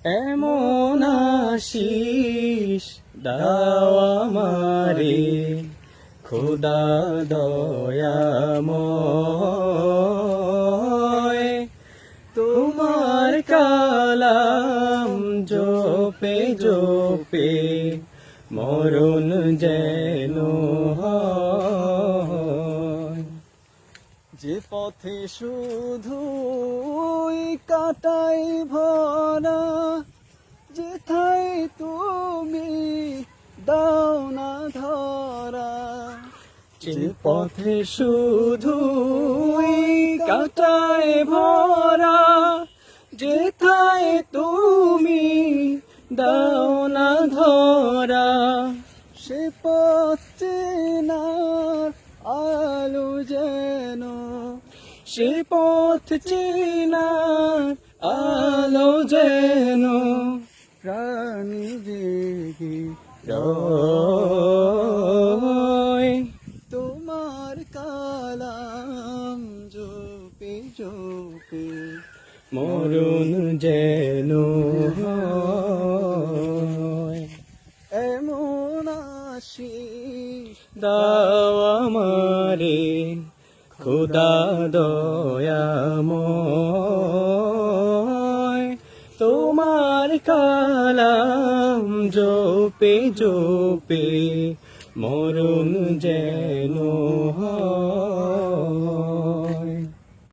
এমন আশিস দাও আমারে খোদা দয়াময়, তোমার কালাম জপে জপে মরণ যেন হয়। যে পথে শুধুই কাটাই ভরা, যেথায় তুমি দাও না ধরা। যে পথে শুধুই কাটাই ভরা, যেথায় তুমি দাও না ধরা। সে পথ চেনার আলো যেন, সে পথ চেনার আলো যেন প্রাণী জেগে রয়। তোমার কালাম জপে জপে মরণ যেন হয়। এমন আশিস দাও আমারে খোদা দয়াময়, তোমার কালাম জপে জপে মরণ যেন